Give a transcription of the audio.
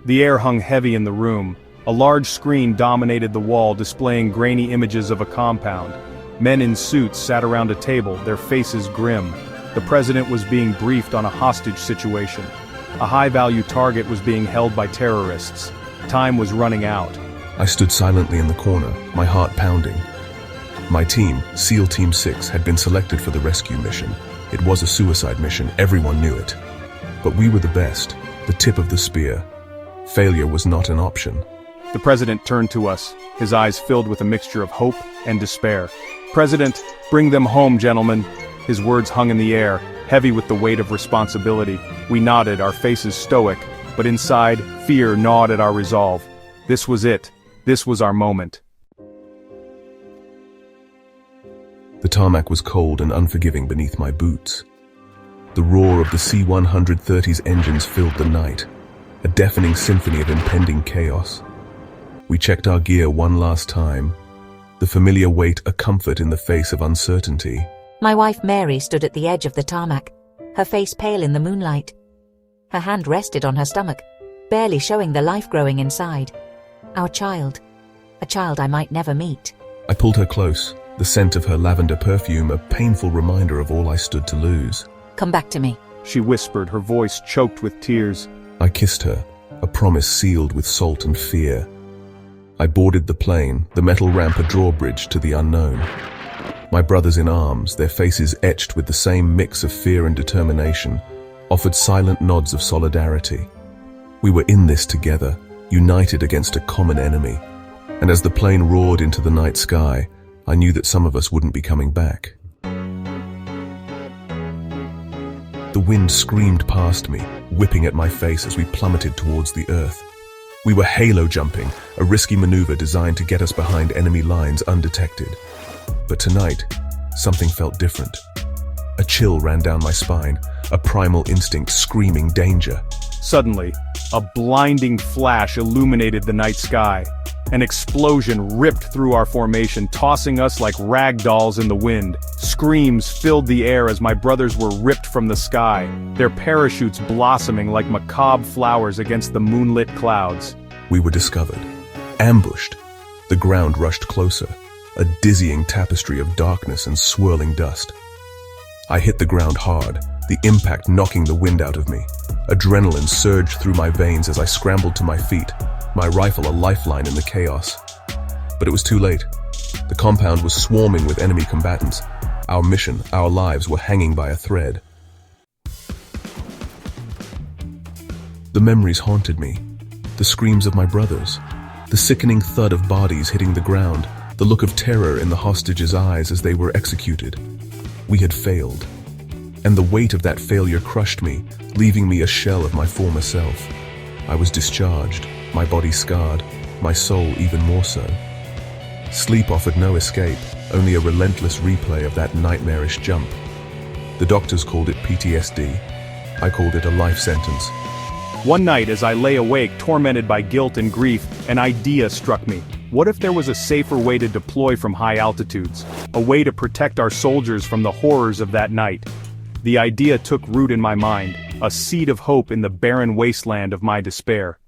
The air hung heavy in the room. A large screen dominated the wall, displaying grainy images of a compound. Men in suits sat around a table, their faces grim. The president was being briefed on a hostage situation. A high-value target was being held by terrorists. Time was running out. I stood silently in the corner, my heart pounding. My team, SEAL Team 6, had been selected for the rescue mission. It was a suicide mission, everyone knew it. But we were the best, the tip of the spear. Failure was not an option. The president turned to us, his eyes filled with a mixture of hope and despair. "President, bring them home, gentlemen." His words hung in the air, heavy with the weight of responsibility. We nodded, our faces stoic, but inside, fear gnawed at our resolve. This was it. This was our moment. The tarmac was cold and unforgiving beneath my boots. The roar of the C-130's engines filled the night, a deafening symphony of impending chaos. We checked our gear one last time, the familiar weight a comfort in the face of uncertainty. My wife Mary stood at the edge of the tarmac, her face pale in the moonlight. Her hand rested on her stomach, barely showing the life growing inside. Our child, a child I might never meet. I pulled her close, the scent of her lavender perfume a painful reminder of all I stood to lose. "Come back to me," she whispered, her voice choked with tears. I kissed her, a promise sealed with salt and fear. I boarded the plane, the metal ramp a drawbridge to the unknown. My brothers in arms, their faces etched with the same mix of fear and determination, offered silent nods of solidarity. We were in this together, united against a common enemy. And as the plane roared into the night sky, I knew that some of us wouldn't be coming back. The wind screamed past me, whipping at my face as we plummeted towards the earth. We were halo jumping, a risky maneuver designed to get us behind enemy lines undetected. But tonight, something felt different. A chill ran down my spine, a primal instinct screaming danger. Suddenly, a blinding flash illuminated the night sky. An explosion ripped through our formation, tossing us like rag dolls in the wind. Screams filled the air as my brothers were ripped from the sky, their parachutes blossoming like macabre flowers against the moonlit clouds. We were discovered, ambushed. The ground rushed closer, a dizzying tapestry of darkness and swirling dust. I hit the ground hard, the impact knocking the wind out of me. Adrenaline surged through my veins as I scrambled to my feet, my rifle a lifeline in the chaos. But it was too late. The compound was swarming with enemy combatants. Our mission, our lives were hanging by a thread. The memories haunted me. The screams of my brothers, the sickening thud of bodies hitting the ground, the look of terror in the hostages' eyes as they were executed. We had failed. And the weight of that failure crushed me, leaving me a shell of my former self. I was discharged, my body scarred, my soul even more so. Sleep offered no escape, only a relentless replay of that nightmarish jump. The doctors called it PTSD. I called it a life sentence. One night, as I lay awake, tormented by guilt and grief, an idea struck me. What if there was a safer way to deploy from high altitudes? A way to protect our soldiers from the horrors of that night? The idea took root in my mind, a seed of hope in the barren wasteland of my despair.